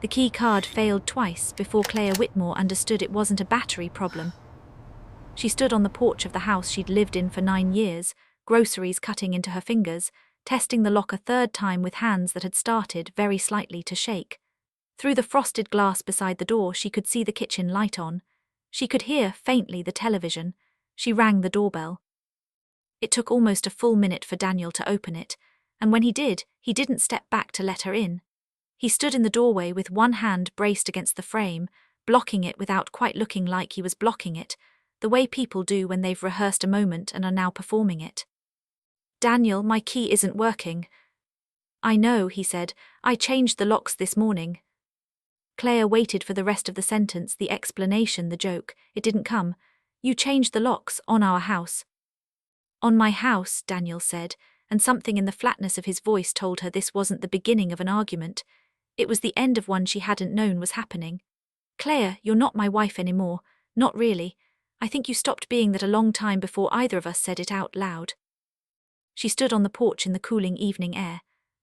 The key card failed twice before Claire Whitmore understood it wasn't a battery problem. She stood on the porch of the house she'd lived in for 9 years, groceries cutting into her fingers, testing the lock a third time with hands that had started very slightly to shake. Through the frosted glass beside the door, she could see the kitchen light on. She could hear, faintly, the television. She rang the doorbell. It took almost a full minute for Daniel to open it, and when he did, he didn't step back to let her in. He stood in the doorway with one hand braced against the frame, blocking it without quite looking like he was blocking it, the way people do when they've rehearsed a moment and are now performing it. "Daniel, my key isn't working." "I know," he said. "I changed the locks this morning." Claire waited for the rest of the sentence, the explanation, the joke. It didn't come. "You changed the locks on our house." "On my house," Daniel said, and something in the flatness of his voice told her this wasn't the beginning of an argument. It was the end of one she hadn't known was happening. "Claire, you're not my wife anymore. Not really. I think you stopped being that a long time before either of us said it out loud." She stood on the porch in the cooling evening air,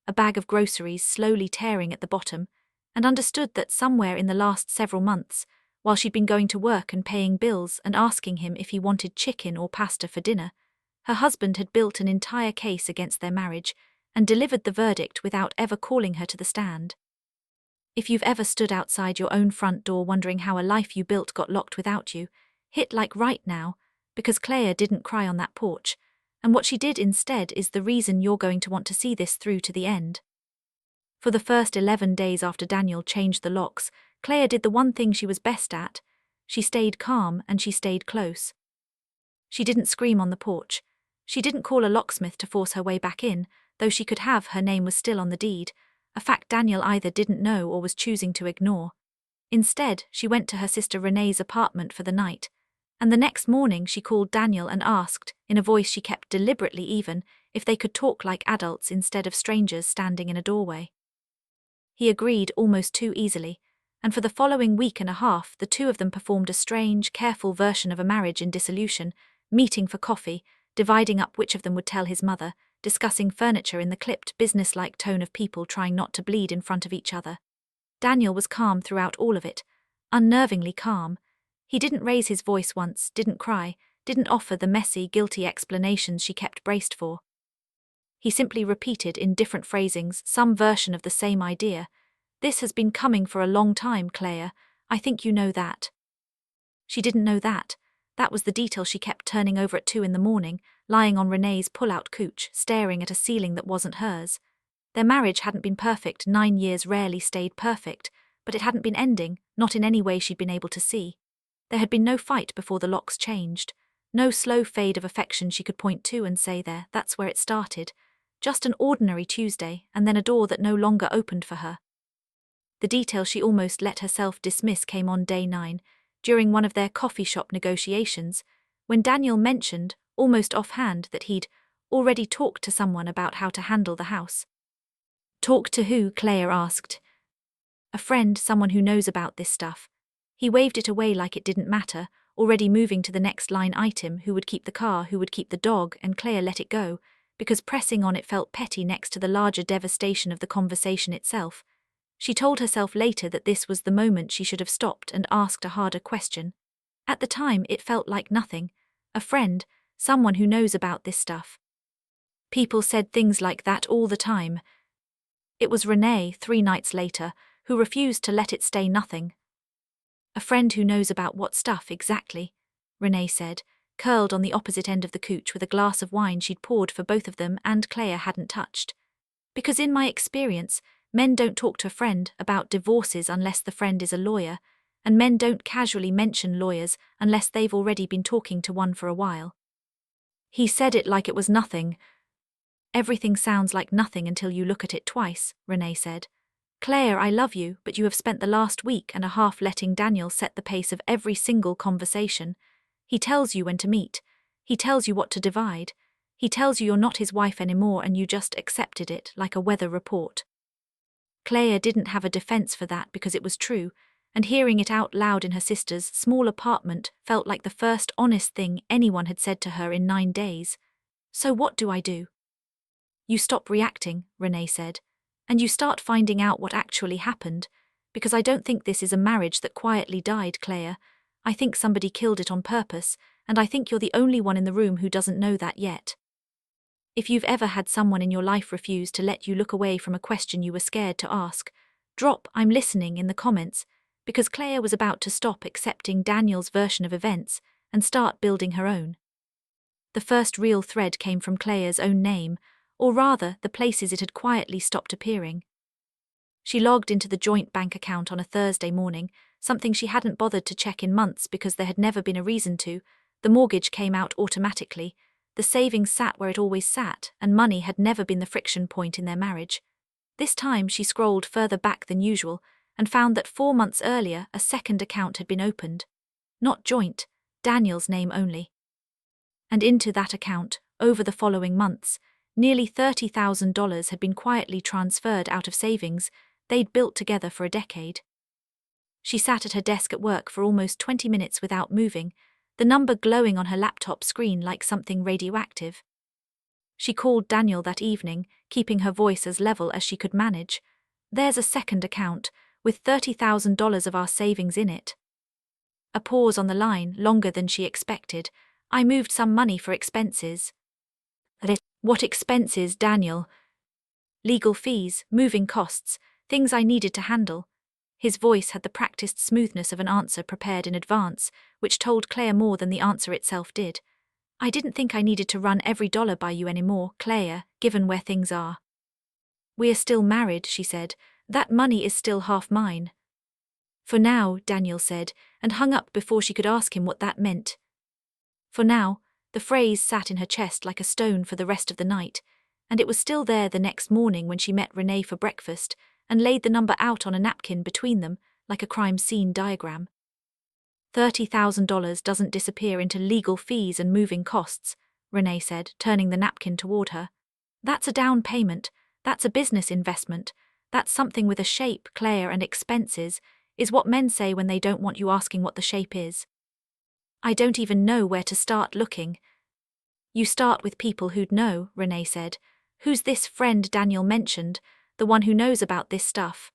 a bag of groceries slowly tearing at the bottom, and understood that somewhere in the last several months, while she'd been going to work and paying bills and asking him if he wanted chicken or pasta for dinner, her husband had built an entire case against their marriage and delivered the verdict without ever calling her to the stand. If you've ever stood outside your own front door wondering how a life you built got locked without you, hit like right now, because Claire didn't cry on that porch, and what she did instead is the reason you're going to want to see this through to the end. For the first 11 days after Daniel changed the locks, Claire did the one thing she was best at. She stayed calm and she stayed close. She didn't scream on the porch. She didn't call a locksmith to force her way back in, though she could have. Her name was still on the deed, a fact Daniel either didn't know or was choosing to ignore. Instead, she went to her sister Renee's apartment for the night, and the next morning she called Daniel and asked, in a voice she kept deliberately even, if they could talk like adults instead of strangers standing in a doorway. He agreed almost too easily, and for the following week and a half the two of them performed a strange, careful version of a marriage in dissolution, meeting for coffee, dividing up which of them would tell his mother, discussing furniture in the clipped, business-like tone of people trying not to bleed in front of each other. Daniel was calm throughout all of it, unnervingly calm. He didn't raise his voice once, didn't cry, didn't offer the messy, guilty explanations she kept braced for. He simply repeated in different phrasings some version of the same idea. "This has been coming for a long time, Claire. I think you know that." She didn't know that. That was the detail she kept turning over at 2 in the morning, lying on Renee's pull-out couch, staring at a ceiling that wasn't hers. Their marriage hadn't been perfect. 9 years rarely stayed perfect, but it hadn't been ending, not in any way she'd been able to see. There had been no fight before the locks changed. No slow fade of affection she could point to and say that's where it started. Just an ordinary Tuesday, and then a door that no longer opened for her. The detail she almost let herself dismiss came on day 9, during one of their coffee shop negotiations, when Daniel mentioned, almost offhand, that he'd already talked to someone about how to handle the house. "Talk to who?" Claire asked. "A friend, someone who knows about this stuff." He waved it away like it didn't matter, already moving to the next line item: who would keep the car, who would keep the dog, and Claire let it go, because pressing on it felt petty next to the larger devastation of the conversation itself. She told herself later that this was the moment she should have stopped and asked a harder question. At the time, it felt like nothing. A friend, someone who knows about this stuff. People said things like that all the time. It was Renee, 3 nights later, who refused to let it stay nothing. "A friend who knows about what stuff exactly?" Renee said, curled on the opposite end of the couch with a glass of wine she'd poured for both of them and Claire hadn't touched. "Because in my experience, men don't talk to a friend about divorces unless the friend is a lawyer, and men don't casually mention lawyers unless they've already been talking to one for a while." He said it like it was nothing. "Everything sounds like nothing until you look at it twice," Renee said. "Claire, I love you, but you have spent the last week and a half letting Daniel set the pace of every single conversation. He tells you when to meet. He tells you what to divide. He tells you you're not his wife anymore and you just accepted it like a weather report." Claire didn't have a defense for that because it was true, and hearing it out loud in her sister's small apartment felt like the first honest thing anyone had said to her in 9 days. "So what do I do?" "You stop reacting," Renee said, "and you start finding out what actually happened. Because I don't think this is a marriage that quietly died, Claire. I think somebody killed it on purpose, and I think you're the only one in the room who doesn't know that yet. If you've ever had someone in your life refuse to let you look away from a question you were scared to ask, drop "I'm listening" in the comments, because Claire was about to stop accepting Daniel's version of events and start building her own. The first real thread came from Claire's own name, or rather, the places it had quietly stopped appearing. She logged into the joint bank account on a Thursday morning, something she hadn't bothered to check in months because there had never been a reason to. The mortgage came out automatically, the savings sat where it always sat, and money had never been the friction point in their marriage. This time she scrolled further back than usual and found that 4 months earlier a second account had been opened. Not joint, Daniel's name only. And into that account, over the following months, nearly $30,000 had been quietly transferred out of savings they'd built together for a decade. She sat at her desk at work for almost 20 minutes without moving, the number glowing on her laptop screen like something radioactive. She called Daniel that evening, keeping her voice as level as she could manage. "There's a second account, with $30,000 of our savings in it." A pause on the line, longer than she expected. "I moved some money for expenses." "What expenses, Daniel?" "Legal fees, moving costs, things I needed to handle." His voice had the practiced smoothness of an answer prepared in advance, which told Claire more than the answer itself did. "I didn't think I needed to run every dollar by you anymore, Claire, given where things are." "We are still married," she said. "That money is still half mine." "For now," Daniel said, and hung up before she could ask him what that meant. For now, the phrase sat in her chest like a stone for the rest of the night, and it was still there the next morning when she met Renee for breakfast and laid the number out on a napkin between them like a crime scene diagram. $30,000 doesn't disappear into legal fees and moving costs, Renee said, turning the napkin toward her. "That's a down payment, that's a business investment, that's something with a shape, Claire, and expenses, is what men say when they don't want you asking what the shape is." "I don't even know where to start looking." "You start with people who'd know," Renee said. "Who's this friend Daniel mentioned, the one who knows about this stuff?"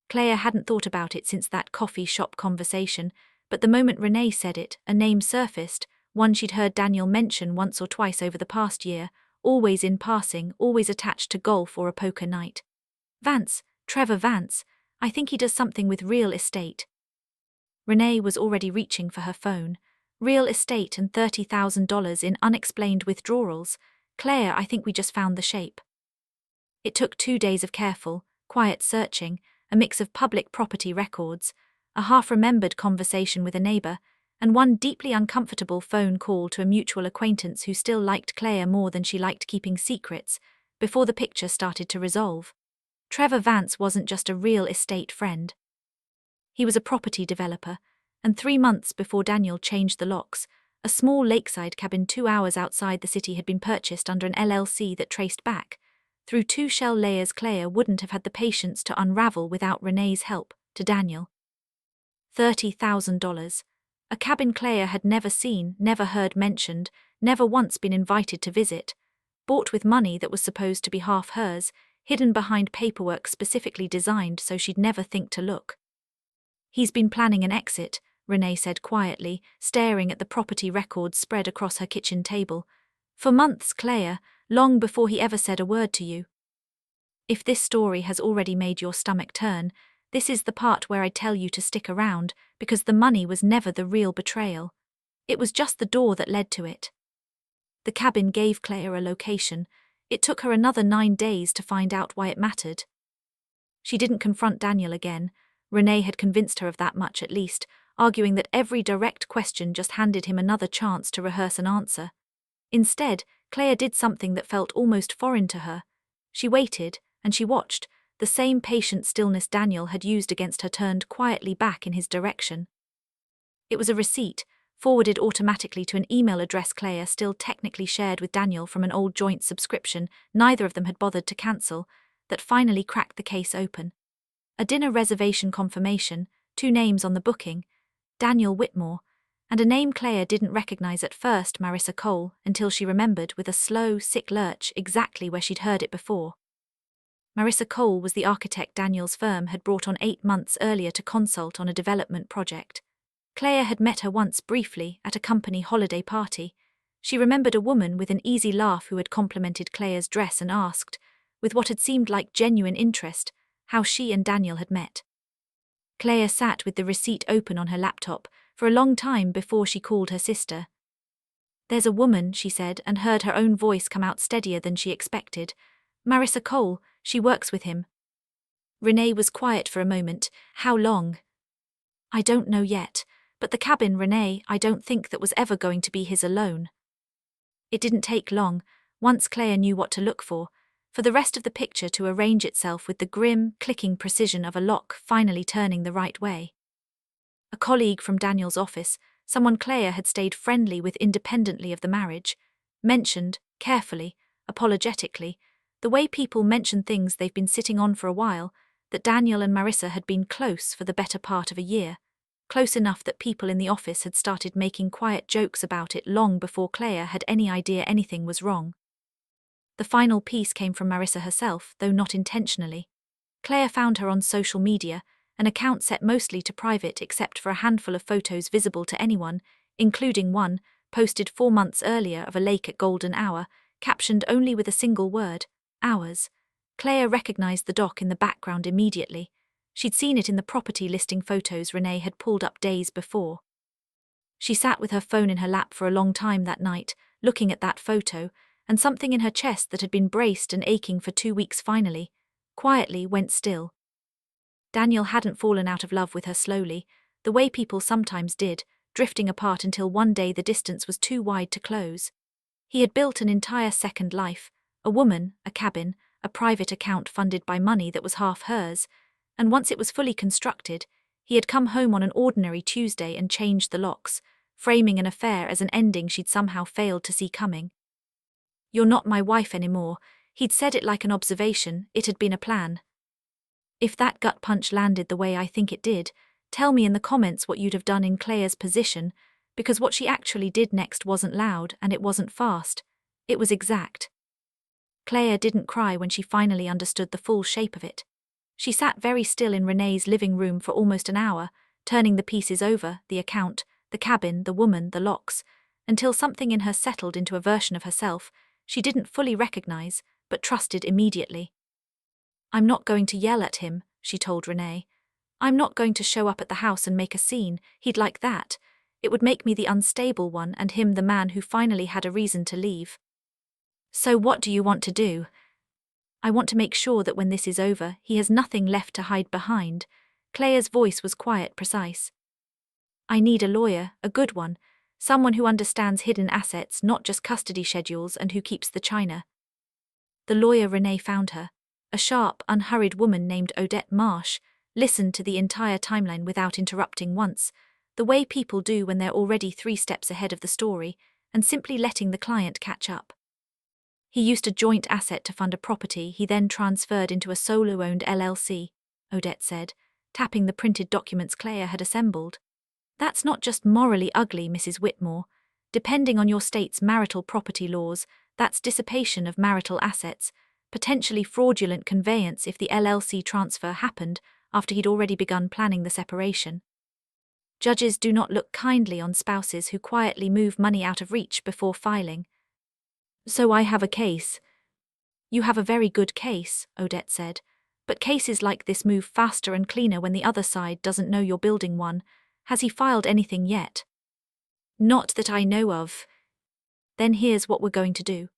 Claire hadn't thought about it since that coffee shop conversation, but the moment Renee said it, a name surfaced, one she'd heard Daniel mention once or twice over the past year, always in passing, always attached to golf or a poker night. "Vance, Trevor Vance. I think he does something with real estate." Renee was already reaching for her phone. Real estate and $30,000 in unexplained withdrawals. "Claire, I think we just found the shape." It took 2 days of careful, quiet searching, a mix of public property records, a half-remembered conversation with a neighbor, and one deeply uncomfortable phone call to a mutual acquaintance who still liked Claire more than she liked keeping secrets, before the picture started to resolve. Trevor Vance wasn't just a real estate friend. He was a property developer, and 3 months before Daniel changed the locks, a small lakeside cabin 2 hours outside the city had been purchased under an LLC that traced back, through 2 shell layers Claire wouldn't have had the patience to unravel without Renee's help, to Daniel. $30,000. A cabin Claire had never seen, never heard mentioned, never once been invited to visit, bought with money that was supposed to be half hers, hidden behind paperwork specifically designed so she'd never think to look. "He's been planning an exit," Renee said quietly, staring at the property records spread across her kitchen table. "For months, Claire, long before he ever said a word to you." If this story has already made your stomach turn, this is the part where I tell you to stick around, because the money was never the real betrayal. It was just the door that led to it. The cabin gave Claire a location. It took her another 9 days to find out why it mattered. She didn't confront Daniel again. Renee had convinced her of that much at least, arguing that every direct question just handed him another chance to rehearse an answer. Instead, Claire did something that felt almost foreign to her. She waited, and she watched, the same patient stillness Daniel had used against her turned quietly back in his direction. It was a receipt, forwarded automatically to an email address Claire still technically shared with Daniel from an old joint subscription neither of them had bothered to cancel, that finally cracked the case open. A dinner reservation confirmation, 2 names on the booking, Daniel Whitmore, and a name Claire didn't recognize at first, Marissa Cole, until she remembered with a slow, sick lurch exactly where she'd heard it before. Marissa Cole was the architect Daniel's firm had brought on 8 months earlier to consult on a development project. Claire had met her once briefly at a company holiday party. She remembered a woman with an easy laugh who had complimented Claire's dress and asked, with what had seemed like genuine interest, how she and Daniel had met. Claire sat with the receipt open on her laptop for a long time before she called her sister. "There's a woman," she said, and heard her own voice come out steadier than she expected. "Marissa Cole, she works with him." Renee was quiet for a moment. "How long?" "I don't know yet, but the cabin, Renee, I don't think that was ever going to be his alone." It didn't take long, once Claire knew what to look for the rest of the picture to arrange itself with the grim, clicking precision of a lock finally turning the right way. A colleague from Daniel's office, someone Claire had stayed friendly with independently of the marriage, mentioned, carefully, apologetically, the way people mention things they've been sitting on for a while, that Daniel and Marissa had been close for the better part of a year, close enough that people in the office had started making quiet jokes about it long before Claire had any idea anything was wrong. The final piece came from Marissa herself, though not intentionally. Claire found her on social media, an account set mostly to private except for a handful of photos visible to anyone, including one, posted 4 months earlier of a lake at golden hour, captioned only with a single word, hours. Claire recognized the dock in the background immediately. She'd seen it in the property listing photos Renee had pulled up days before. She sat with her phone in her lap for a long time that night, looking at that photo, and something in her chest that had been braced and aching for 2 weeks finally, quietly went still. Daniel hadn't fallen out of love with her slowly, the way people sometimes did, drifting apart until one day the distance was too wide to close. He had built an entire second life, a woman, a cabin, a private account funded by money that was half hers, and once it was fully constructed, he had come home on an ordinary Tuesday and changed the locks, framing an affair as an ending she'd somehow failed to see coming. "You're not my wife anymore." He'd said it like an observation, it had been a plan. "If that gut punch landed the way I think it did, tell me in the comments what you'd have done in Claire's position, because what she actually did next wasn't loud and it wasn't fast. It was exact." Claire didn't cry when she finally understood the full shape of it. She sat very still in Renee's living room for almost an hour, turning the pieces over, the account, the cabin, the woman, the locks, until something in her settled into a version of herself she didn't fully recognize, but trusted immediately. "I'm not going to yell at him," she told Renee. "I'm not going to show up at the house and make a scene. He'd like that. It would make me the unstable one and him the man who finally had a reason to leave." "So what do you want to do?" "I want to make sure that when this is over, he has nothing left to hide behind." Claire's voice was quiet, precise. "I need a lawyer, a good one, someone who understands hidden assets, not just custody schedules, and who keeps the china." The lawyer Renee found her, a sharp, unhurried woman named Odette Marsh, listened to the entire timeline without interrupting once, the way people do when they're already 3 steps ahead of the story, and simply letting the client catch up. "He used a joint asset to fund a property he then transferred into a solo-owned LLC, Odette said, tapping the printed documents Claire had assembled. "That's not just morally ugly, Mrs. Whitmore. Depending on your state's marital property laws, that's dissipation of marital assets, potentially fraudulent conveyance if the LLC transfer happened after he'd already begun planning the separation. Judges do not look kindly on spouses who quietly move money out of reach before filing." "So I have a case." "You have a very good case," Odette said, "but cases like this move faster and cleaner when the other side doesn't know you're building one. Has he filed anything yet?" "Not that I know of." "Then here's what we're going to do."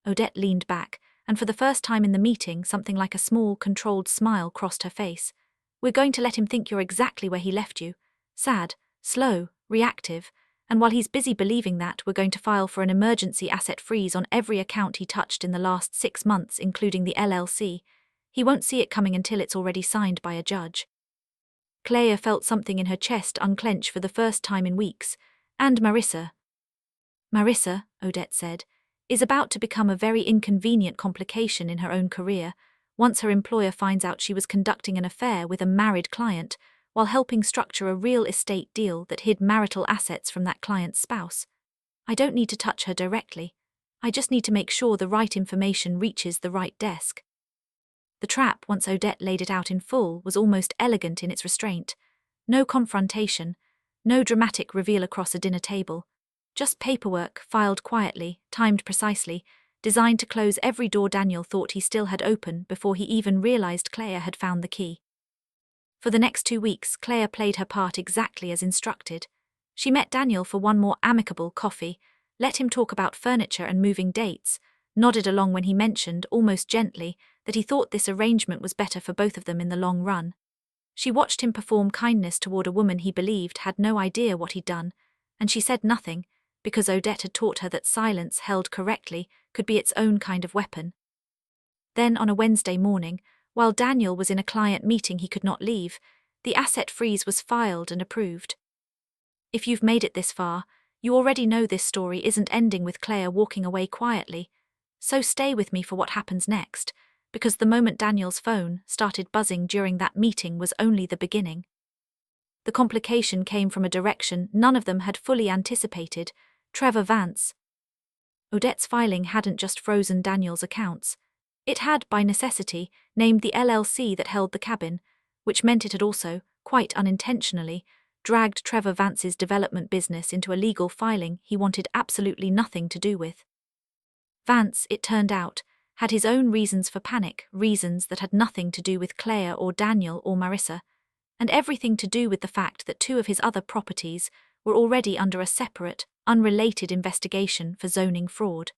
Odette leaned back, and for the first time in the meeting something like a small, controlled smile crossed her face. "We're going to let him think you're exactly where he left you. Sad, slow, reactive, and while he's busy believing that, we're going to file for an emergency asset freeze on every account he touched in the last 6 months, including the LLC. He won't see it coming until it's already signed by a judge." Claire felt something in her chest unclench for the first time in weeks. "And Marissa." "Marissa," Odette said, "is about to become a very inconvenient complication in her own career, once her employer finds out she was conducting an affair with a married client while helping structure a real estate deal that hid marital assets from that client's spouse. I don't need to touch her directly. I just need to make sure the right information reaches the right desk." The trap, once Odette laid it out in full, was almost elegant in its restraint. No confrontation, no dramatic reveal across a dinner table. Just paperwork, filed quietly, timed precisely, designed to close every door Daniel thought he still had open before he even realized Claire had found the key. For the next 2 weeks, Claire played her part exactly as instructed. She met Daniel for one more amicable coffee, let him talk about furniture and moving dates, nodded along when he mentioned, almost gently, that he thought this arrangement was better for both of them in the long run. She watched him perform kindness toward a woman he believed had no idea what he'd done, and she said nothing, because Odette had taught her that silence held correctly could be its own kind of weapon. Then on a Wednesday morning, while Daniel was in a client meeting he could not leave, the asset freeze was filed and approved. If you've made it this far, you already know this story isn't ending with Claire walking away quietly, so stay with me for what happens next, because the moment Daniel's phone started buzzing during that meeting was only the beginning. The complication came from a direction none of them had fully anticipated: Trevor Vance. Odette's filing hadn't just frozen Daniel's accounts. It had, by necessity, named the LLC that held the cabin, which meant it had also, quite unintentionally, dragged Trevor Vance's development business into a legal filing he wanted absolutely nothing to do with. Vance, it turned out, had his own reasons for panic, reasons that had nothing to do with Claire or Daniel or Marissa, and everything to do with the fact that 2 of his other properties were already under a separate, unrelated investigation for zoning fraud.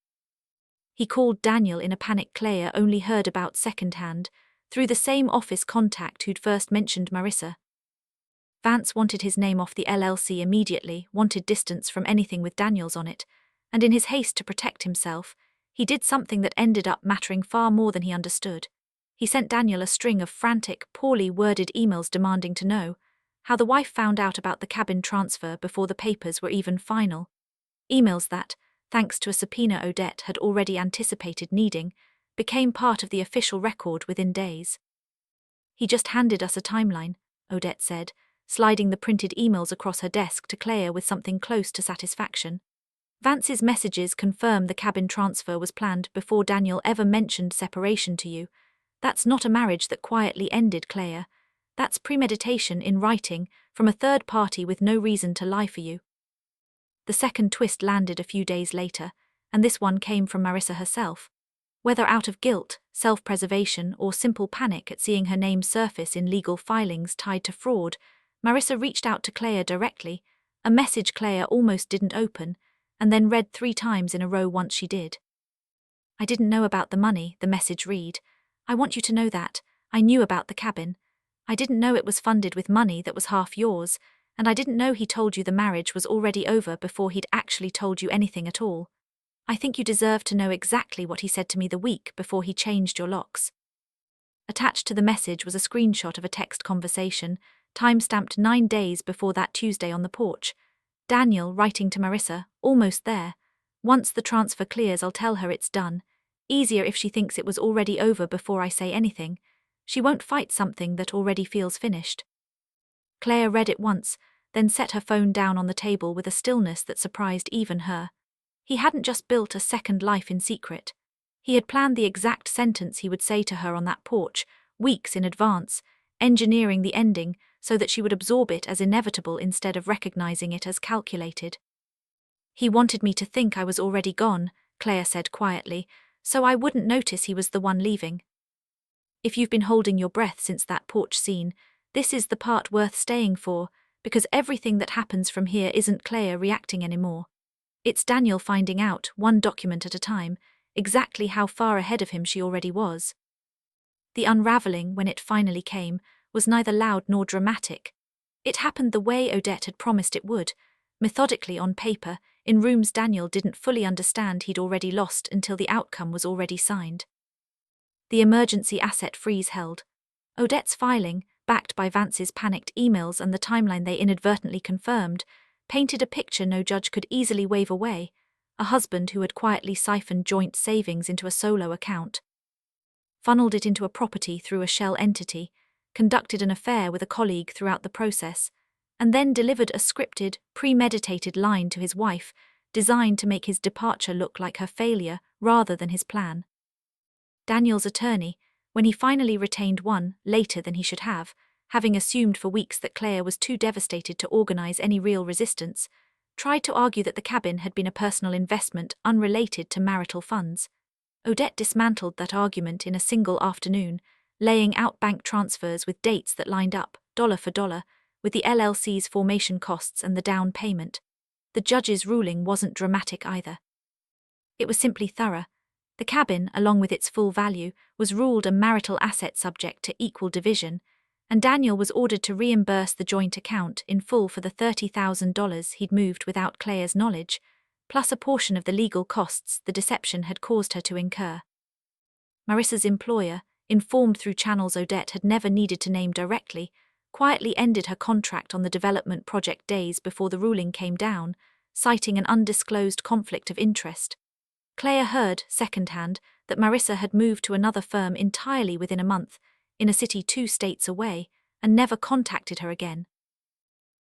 He called Daniel in a panic Claire only heard about secondhand, through the same office contact who'd first mentioned Marissa. Vance wanted his name off the LLC immediately, wanted distance from anything with Daniel's on it, and in his haste to protect himself, he did something that ended up mattering far more than he understood. He sent Daniel a string of frantic, poorly worded emails demanding to know how the wife found out about the cabin transfer before the papers were even final. Emails that, thanks to a subpoena Odette had already anticipated needing, became part of the official record within days. He just handed us a timeline, Odette said, sliding the printed emails across her desk to Claire with something close to satisfaction. Vance's messages confirm the cabin transfer was planned before Daniel ever mentioned separation to you. That's not a marriage that quietly ended, Claire. That's premeditation in writing from a third party with no reason to lie for you. The second twist landed a few days later, and this one came from Marissa herself. Whether out of guilt, self-preservation, or simple panic at seeing her name surface in legal filings tied to fraud, Marissa reached out to Claire directly, a message Claire almost didn't open, and then read 3 times in a row once she did. I didn't know about the money, the message read. I want you to know that. I knew about the cabin. I didn't know it was funded with money that was half yours, and I didn't know he told you the marriage was already over before he'd actually told you anything at all. I think you deserve to know exactly what he said to me the week before he changed your locks. Attached to the message was a screenshot of a text conversation, time-stamped 9 days before that Tuesday on the porch. Daniel writing to Marissa, almost there. Once the transfer clears, I'll tell her it's done. Easier if she thinks it was already over before I say anything. She won't fight something that already feels finished. Claire read it once, then set her phone down on the table with a stillness that surprised even her. He hadn't just built a second life in secret. He had planned the exact sentence he would say to her on that porch, weeks in advance, engineering the ending so that she would absorb it as inevitable instead of recognizing it as calculated. He wanted me to think I was already gone, Claire said quietly, so I wouldn't notice he was the one leaving. If you've been holding your breath since that porch scene, this is the part worth staying for, because everything that happens from here isn't Claire reacting anymore. It's Daniel finding out, one document at a time, exactly how far ahead of him she already was. The unraveling, when it finally came, was neither loud nor dramatic. It happened the way Odette had promised it would, methodically on paper, in rooms Daniel didn't fully understand he'd already lost until the outcome was already signed. The emergency asset freeze held. Odette's filing, backed by Vance's panicked emails and the timeline they inadvertently confirmed, painted a picture no judge could easily wave away: a husband who had quietly siphoned joint savings into a solo account, funneled it into a property through a shell entity, conducted an affair with a colleague throughout the process, and then delivered a scripted, premeditated line to his wife, designed to make his departure look like her failure rather than his plan. Daniel's attorney, when he finally retained one later than he should have, having assumed for weeks that Claire was too devastated to organize any real resistance, tried to argue that the cabin had been a personal investment unrelated to marital funds. Odette dismantled that argument in a single afternoon, laying out bank transfers with dates that lined up, dollar for dollar, with the LLC's formation costs and the down payment. The judge's ruling wasn't dramatic either. It was simply thorough. The cabin, along with its full value, was ruled a marital asset subject to equal division, and Daniel was ordered to reimburse the joint account in full for the $30,000 he'd moved without Claire's knowledge, plus a portion of the legal costs the deception had caused her to incur. Marissa's employer, informed through channels Odette had never needed to name directly, quietly ended her contract on the development project days before the ruling came down, citing an undisclosed conflict of interest. Claire heard, secondhand, that Marissa had moved to another firm entirely within a month, in a city 2 states away, and never contacted her again.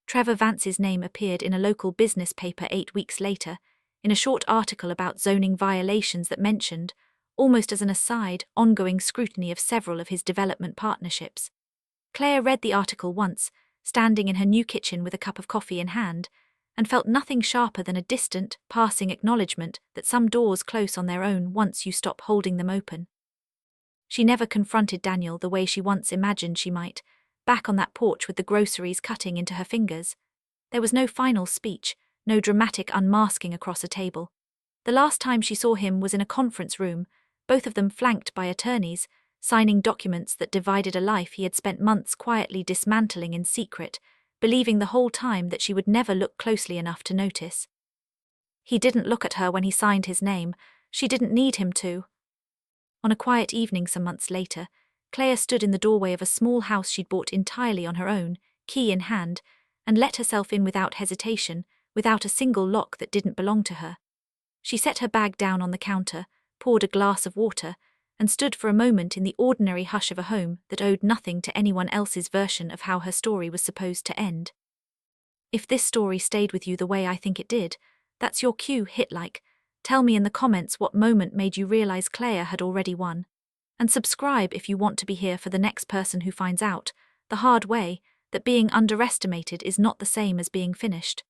Trevor Vance's name appeared in a local business paper 8 weeks later, in a short article about zoning violations that mentioned, almost as an aside, ongoing scrutiny of several of his development partnerships. Claire read the article once, standing in her new kitchen with a cup of coffee in hand, and felt nothing sharper than a distant, passing acknowledgement that some doors close on their own once you stop holding them open. She never confronted Daniel the way she once imagined she might, back on that porch with the groceries cutting into her fingers. There was no final speech, no dramatic unmasking across a table. The last time she saw him was in a conference room, both of them flanked by attorneys, signing documents that divided a life he had spent months quietly dismantling in secret, believing the whole time that she would never look closely enough to notice. He didn't look at her when he signed his name. She didn't need him to. On a quiet evening some months later, Claire stood in the doorway of a small house she'd bought entirely on her own, key in hand, and let herself in without hesitation, without a single lock that didn't belong to her. She set her bag down on the counter, poured a glass of water, and stood for a moment in the ordinary hush of a home that owed nothing to anyone else's version of how her story was supposed to end. If this story stayed with you the way I think it did, that's your cue. Hit like. Tell me in the comments what moment made you realize Claire had already won. And subscribe if you want to be here for the next person who finds out, the hard way, that being underestimated is not the same as being finished.